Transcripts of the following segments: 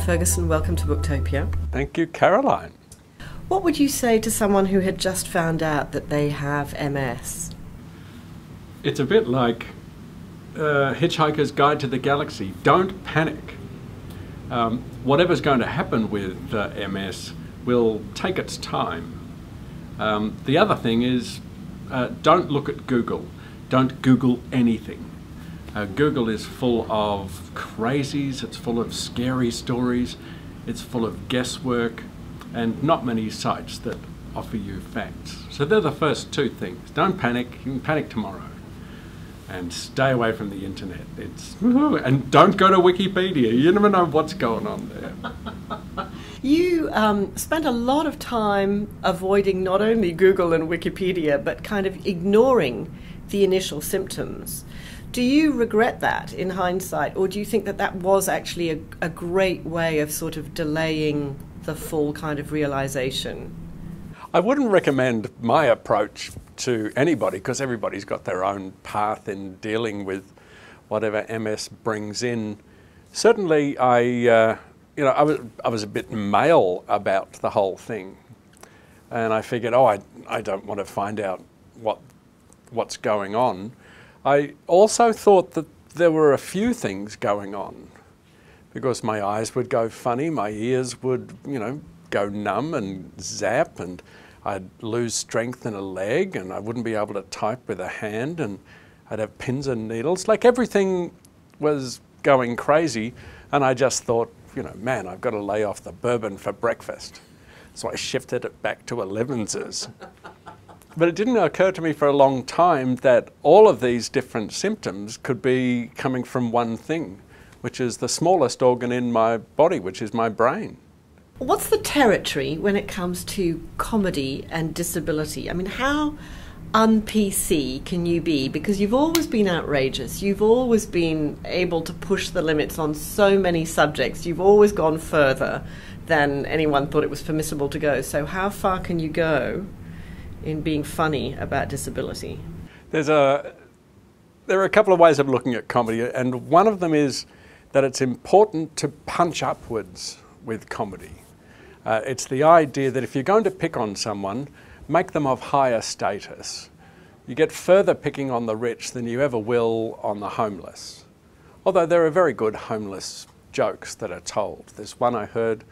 Ferguson, welcome to Booktopia. Thank you, Caroline. What would you say to someone who had just found out that they have MS? It's a bit like Hitchhiker's Guide to the Galaxy. Don't panic. Whatever's going to happen with MS will take its time. The other thing is, don't look at Google. Don't Google anything. Google is full of crazies, it's full of scary stories, it's full of guesswork, and not many sites that offer you facts. So they're the first two things. Don't panic, you can panic tomorrow. And stay away from the internet. And don't go to Wikipedia, you never know what's going on there. You spent a lot of time avoiding not only Google and Wikipedia, but kind of ignoring the initial symptoms. Do you regret that in hindsight, or do you think that that was actually a great way of sort of delaying the full kind of realization? I wouldn't recommend my approach to anybody, because everybody's got their own path in dealing with whatever MS brings in. Certainly, I was a bit male about the whole thing, and I figured, I don't want to find out what's going on. I also thought that there were a few things going on, because my eyes would go funny, my ears would, go numb and zap, and I'd lose strength in a leg, and I wouldn't be able to type with a hand, and I'd have pins and needles. Like, everything was going crazy, and I just thought, man, I've got to lay off the bourbon for breakfast. So I shifted it back to 11s. But it didn't occur to me for a long time that all of these different symptoms could be coming from one thing, which is the smallest organ in my body, which is my brain. What's the territory when it comes to comedy and disability? I mean, how un-PC can you be? Because you've always been outrageous. You've always been able to push the limits on so many subjects. You've always gone further than anyone thought it was permissible to go. So how far can you go in being funny about disability? There are a couple of ways of looking at comedy, and one of them is that it's important to punch upwards with comedy. It's the idea that if you're going to pick on someone, make them of higher status. You get further picking on the rich than you ever will on the homeless. Although there are very good homeless jokes that are told. There's one I heard,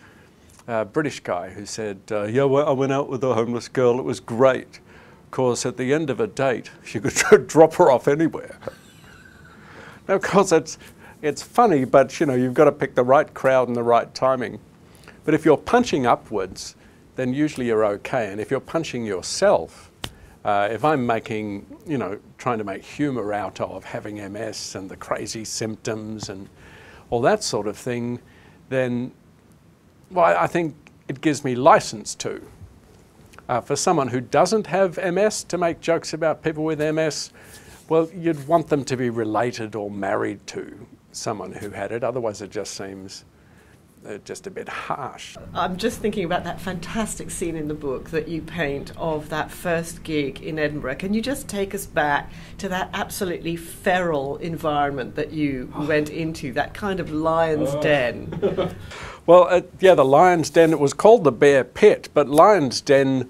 a British guy who said, I went out with a homeless girl, it was great. Of course, at the end of a date, you could drop her off anywhere. Now, of course, it's funny, but you've got to pick the right crowd and the right timing. But if you're punching upwards, then usually you're okay. And if you're punching yourself, if I'm making, trying to make humour out of having MS and the crazy symptoms and all that sort of thing, then, well, I think it gives me license to. For someone who doesn't have MS to make jokes about people with MS, well, you'd want them to be related or married to someone who had it. Otherwise, it just seems just a bit harsh. I'm just thinking about that fantastic scene in the book that you paint of that first gig in Edinburgh. Can you just take us back to that absolutely feral environment that you went into, that kind of lion's den? Well, yeah, the lion's den, it was called the Bear Pit, but lion's den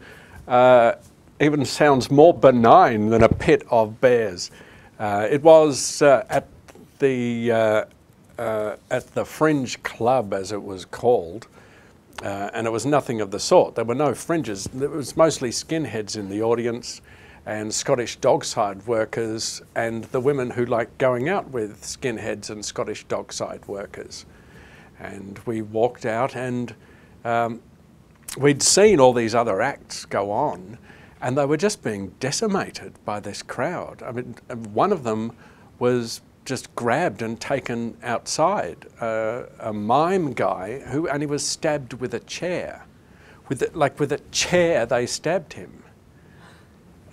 even sounds more benign than a pit of bears. It was at the Fringe Club, as it was called, and it was nothing of the sort. There were no fringes. There was mostly skinheads in the audience and Scottish dockside workers and the women who liked going out with skinheads and Scottish dockside workers. And we walked out, and we'd seen all these other acts go on, and they were just being decimated by this crowd. I mean, one of them was just grabbed and taken outside, a mime guy and he was stabbed with a chair. With a chair, they stabbed him.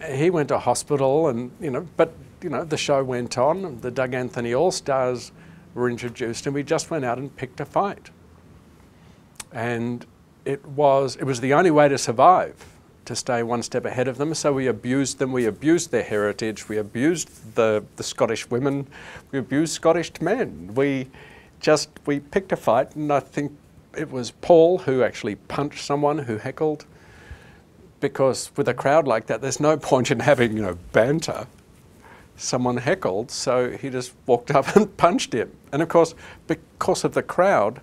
He went to hospital, and the show went on. The Doug Anthony All-Stars were introduced, and we just went out and picked a fight. And it was the only way to survive, to stay one step ahead of them. So we abused them, we abused their heritage, we abused the Scottish women, we abused Scottish men. We picked a fight, and I think it was Paul who actually punched someone who heckled, because with a crowd like that, there's no point in having, you know, banter. Someone heckled, so he just walked up and punched him. And of course, because of the crowd,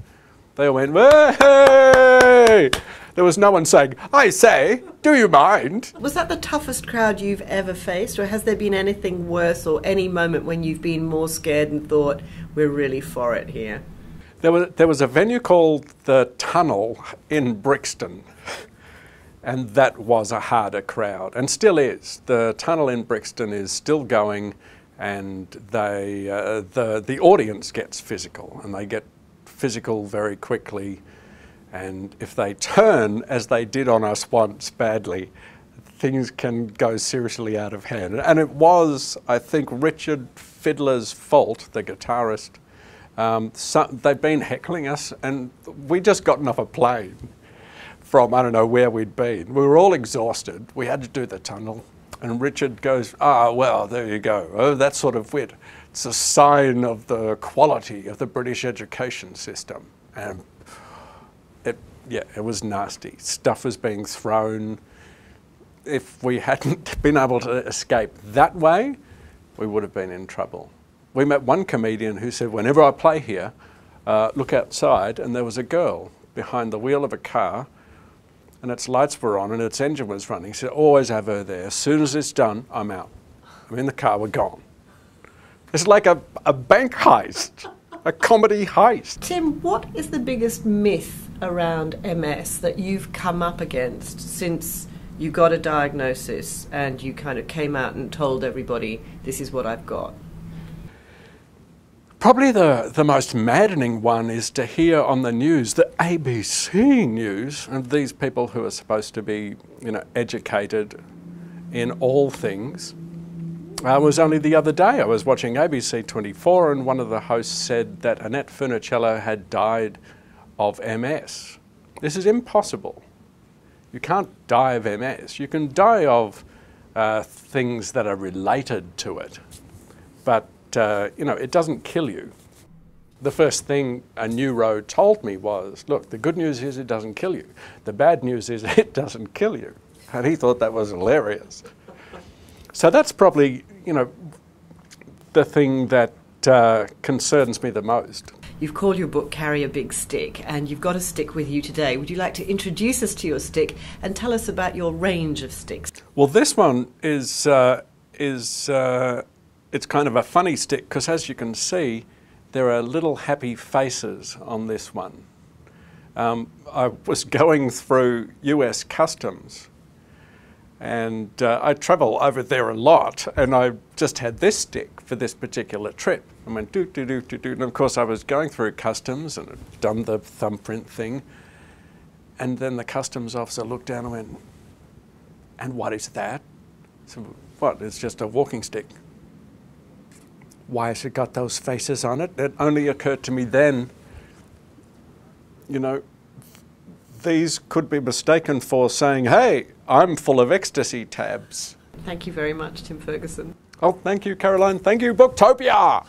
they all went, "Hey!" There was no one saying, "I say, do you mind?" Was that the toughest crowd you've ever faced, or has there been anything worse, or any moment when you've been more scared and thought, we're really for it here? There was a venue called the Tunnel in Brixton, and that was a harder crowd, and still is. The Tunnel in Brixton is still going, and the audience gets physical, and they get physical very quickly. And if they turn, as they did on us once badly, things can go seriously out of hand. And it was, I think, Richard Fidler's fault, the guitarist. They'd been heckling us, and we just gotten off a plane from, I don't know where we'd been. We were all exhausted. We had to do the Tunnel. And Richard goes, "Ah, well, there you go. Oh, that sort of wit. It's a sign of the quality of the British education system." And it was nasty. Stuff was being thrown. If we hadn't been able to escape that way, we would have been in trouble. We met one comedian who said, "Whenever I play here, look outside," and there was a girl behind the wheel of a car, and its lights were on and its engine was running. He said, "Always have her there. As soon as it's done, I'm out." I'm in the car, we're gone. It's like a bank heist, a comedy heist. Tim, what is the biggest myth around MS that you've come up against since you got a diagnosis and you kind of came out and told everybody, this is what I've got? Probably the most maddening one is to hear on the news, the ABC news, and these people who are supposed to be, you know, educated in all things. It was only the other day I was watching ABC 24 and one of the hosts said that Annette Funicello had died of MS. This is impossible. You can't die of MS. You can die of things that are related to it, but you know, it doesn't kill you. The first thing a neuro told me was, look, the good news is it doesn't kill you. The bad news is it doesn't kill you. And he thought that was hilarious. So that's probably, you know, the thing that concerns me the most. You've called your book Carry a Big Stick, and you've got a stick with you today. Would you like to introduce us to your stick and tell us about your range of sticks? Well, this one is it's kind of a funny stick because, as you can see, there are little happy faces on this one. I was going through US Customs, and I travel over there a lot, and I just had this stick for this particular trip. I went do do do do do, and of course I was going through customs and had done the thumbprint thing, and then the customs officer looked down and went, "And what is that?" I said, "What? It's just a walking stick." Why has it got those faces on it? It only occurred to me then, you know, these could be mistaken for saying, "Hey, I'm full of ecstasy tabs." Thank you very much, Tim Ferguson. Oh, thank you, Caroline. Thank you, Booktopia.